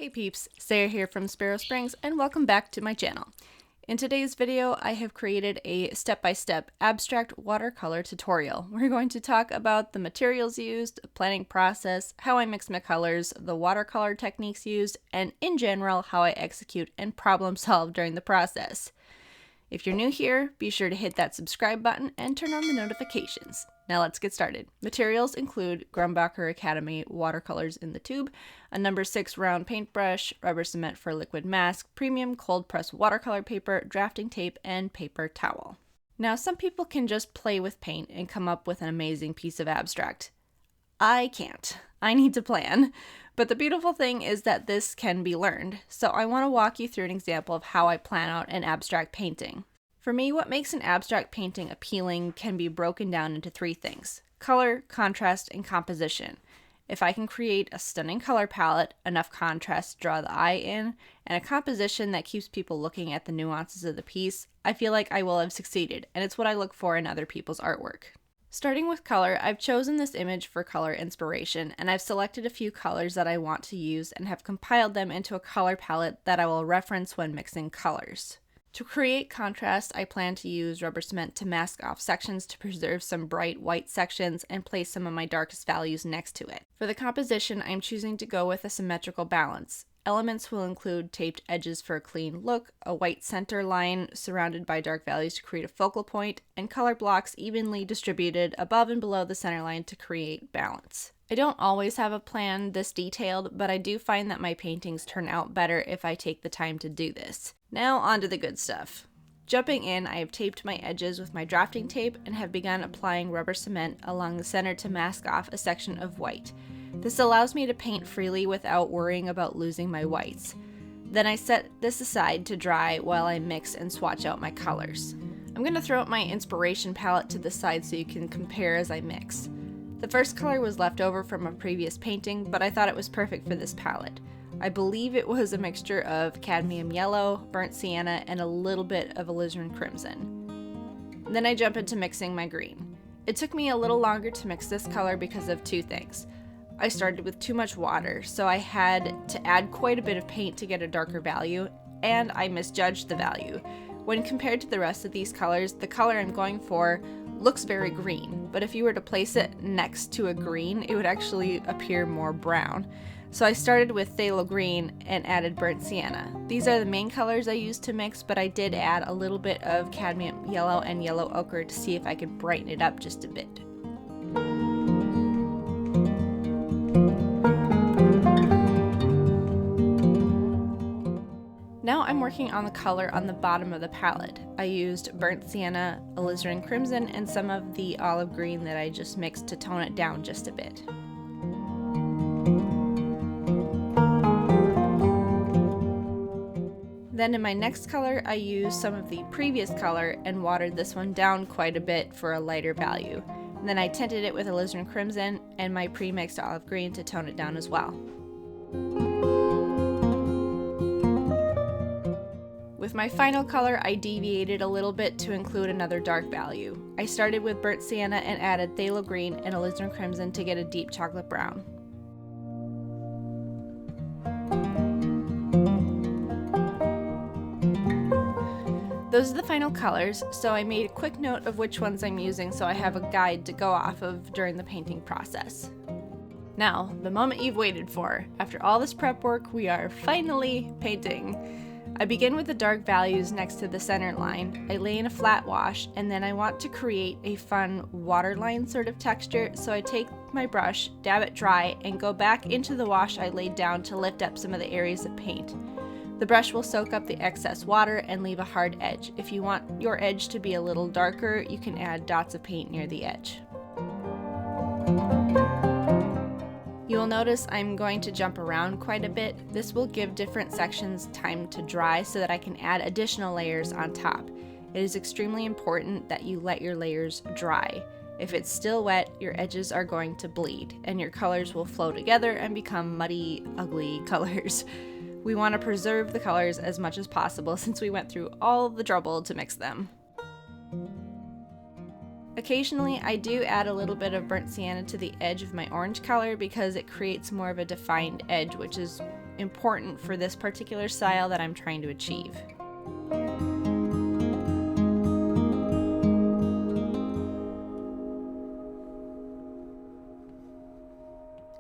Hey peeps, Sara here from Sparrow Springs and welcome back to my channel. In today's video, I have created a step-by-step abstract watercolor tutorial. We're going to talk about the materials used, the planning process, how I mix my colors, the watercolor techniques used, and in general, how I execute and problem solve during the process. If you're new here, be sure to hit that subscribe button and turn on the notifications. Now let's get started. Materials include Grumbacher Academy watercolors in the tube, a number 6 round paintbrush, rubber cement for liquid mask, premium cold press watercolor paper, drafting tape, and paper towel. Now some people can just play with paint and come up with an amazing piece of abstract. I can't. I need to plan. But the beautiful thing is that this can be learned, so I want to walk you through an example of how I plan out an abstract painting. For me, what makes an abstract painting appealing can be broken down into 3 things: color, contrast, and composition. If I can create a stunning color palette, enough contrast to draw the eye in, and a composition that keeps people looking at the nuances of the piece, I feel like I will have succeeded, and it's what I look for in other people's artwork. Starting with color, I've chosen this image for color inspiration, and I've selected a few colors that I want to use and have compiled them into a color palette that I will reference when mixing colors. To create contrast, I plan to use rubber cement to mask off sections to preserve some bright white sections and place some of my darkest values next to it. For the composition, I'm choosing to go with a symmetrical balance. Elements will include taped edges for a clean look, a white center line surrounded by dark values to create a focal point, and color blocks evenly distributed above and below the center line to create balance. I don't always have a plan this detailed, but I do find that my paintings turn out better if I take the time to do this. Now on to the good stuff. Jumping in, I have taped my edges with my drafting tape and have begun applying rubber cement along the center to mask off a section of white. This allows me to paint freely without worrying about losing my whites. Then I set this aside to dry while I mix and swatch out my colors. I'm going to throw out my inspiration palette to the side so you can compare as I mix. The first color was left over from a previous painting, but I thought it was perfect for this palette. I believe it was a mixture of cadmium yellow, burnt sienna, and a little bit of alizarin crimson. Then I jump into mixing my green. It took me a little longer to mix this color because of 2 things. I started with too much water, so I had to add quite a bit of paint to get a darker value, and I misjudged the value. When compared to the rest of these colors, the color I'm going for looks very green, but if you were to place it next to a green, it would actually appear more brown. So I started with phthalo green and added burnt sienna. These are the main colors I used to mix, but I did add a little bit of cadmium yellow and yellow ochre to see if I could brighten it up just a bit. Now I'm working on the color on the bottom of the palette. I used burnt sienna, alizarin crimson, and some of the olive green that I just mixed to tone it down just a bit. Then in my next color, I used some of the previous color and watered this one down quite a bit for a lighter value. And then I tinted it with alizarin crimson and my pre-mixed olive green to tone it down as well. With my final color, I deviated a little bit to include another dark value. I started with burnt sienna and added phthalo green and alizarin crimson to get a deep chocolate brown. Those are the final colors, so I made a quick note of which ones I'm using so I have a guide to go off of during the painting process. Now, the moment you've waited for. After all this prep work, we are finally painting. I begin with the dark values next to the center line. I lay in a flat wash, and then I want to create a fun waterline sort of texture, so I take my brush, dab it dry, and go back into the wash I laid down to lift up some of the areas of paint. The brush will soak up the excess water and leave a hard edge. If you want your edge to be a little darker, you can add dots of paint near the edge. You will notice I'm going to jump around quite a bit. This will give different sections time to dry so that I can add additional layers on top. It is extremely important that you let your layers dry. If it's still wet, your edges are going to bleed, and your colors will flow together and become muddy, ugly colors. We want to preserve the colors as much as possible since we went through all the trouble to mix them. Occasionally, I do add a little bit of burnt sienna to the edge of my orange color because it creates more of a defined edge, which is important for this particular style that I'm trying to achieve.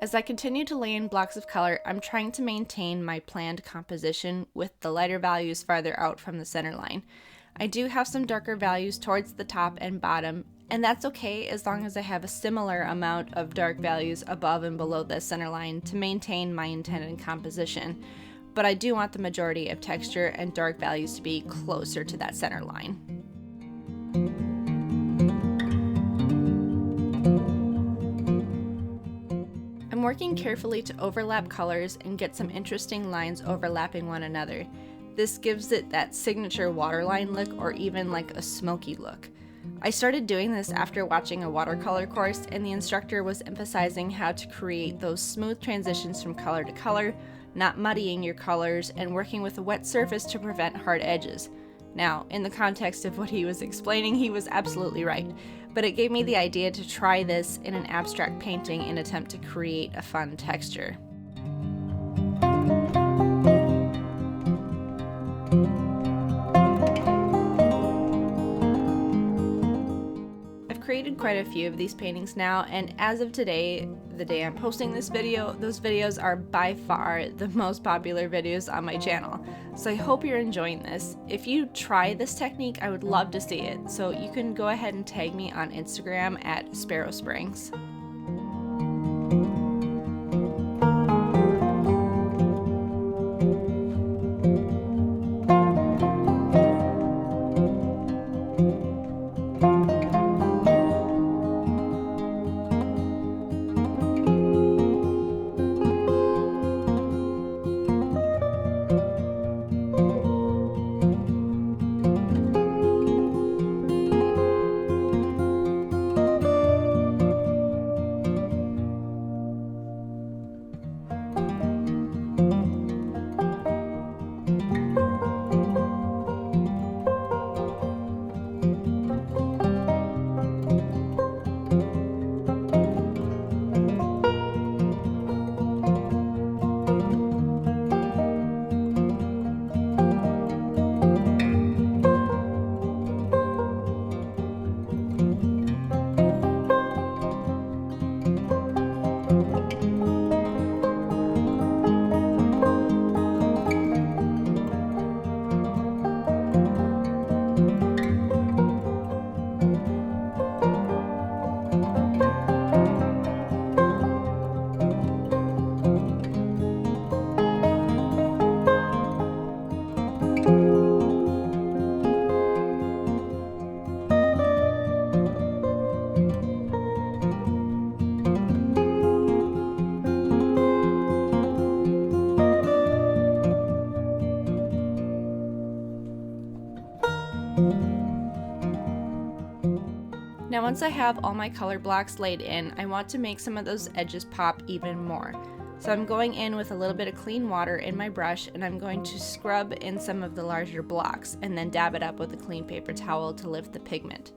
As I continue to lay in blocks of color, I'm trying to maintain my planned composition with the lighter values farther out from the center line. I do have some darker values towards the top and bottom, and that's okay as long as I have a similar amount of dark values above and below the center line to maintain my intended composition. But I do want the majority of texture and dark values to be closer to that center line. I'm working carefully to overlap colors and get some interesting lines overlapping one another. This gives it that signature waterline look, or even like a smoky look. I started doing this after watching a watercolor course, and the instructor was emphasizing how to create those smooth transitions from color to color, not muddying your colors, and working with a wet surface to prevent hard edges. Now, in the context of what he was explaining, he was absolutely right, but it gave me the idea to try this in an abstract painting in an attempt to create a fun texture. I've created quite a few of these paintings now, and as of today, the day I'm posting this video, those videos are by far the most popular videos on my channel. So I hope you're enjoying this. If you try this technique, I would love to see it. So you can go ahead and tag me on Instagram at Sparrow Springs. Now once I have all my color blocks laid in, I want to make some of those edges pop even more. So I'm going in with a little bit of clean water in my brush, and I'm going to scrub in some of the larger blocks and then dab it up with a clean paper towel to lift the pigment.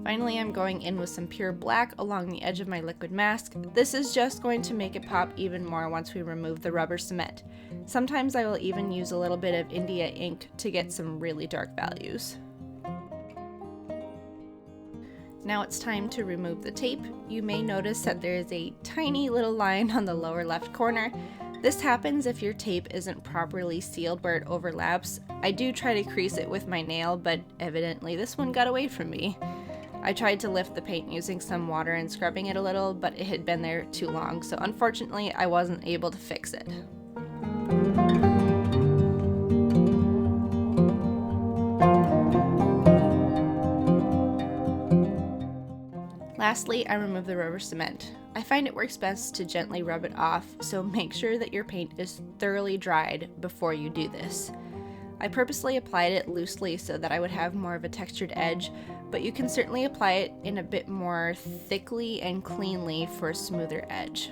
Finally, I'm going in with some pure black along the edge of my liquid mask. This is just going to make it pop even more once we remove the rubber cement. Sometimes I will even use a little bit of India ink to get some really dark values. Now it's time to remove the tape. You may notice that there is a tiny little line on the lower left corner. This happens if your tape isn't properly sealed where it overlaps. I do try to crease it with my nail, but evidently this one got away from me. I tried to lift the paint using some water and scrubbing it a little, but it had been there too long, so unfortunately I wasn't able to fix it. Lastly, I remove the rubber cement. I find it works best to gently rub it off, so make sure that your paint is thoroughly dried before you do this. I purposely applied it loosely so that I would have more of a textured edge, but you can certainly apply it in a bit more thickly and cleanly for a smoother edge.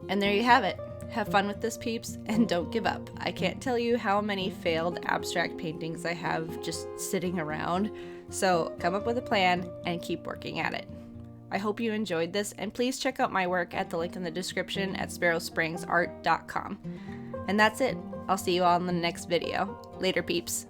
And there you have it. Have fun with this, peeps, and don't give up. I can't tell you how many failed abstract paintings I have just sitting around, so come up with a plan and keep working at it. I hope you enjoyed this, and please check out my work at the link in the description at sparrowspringsart.com. And that's it. I'll see you all in the next video. Later, peeps.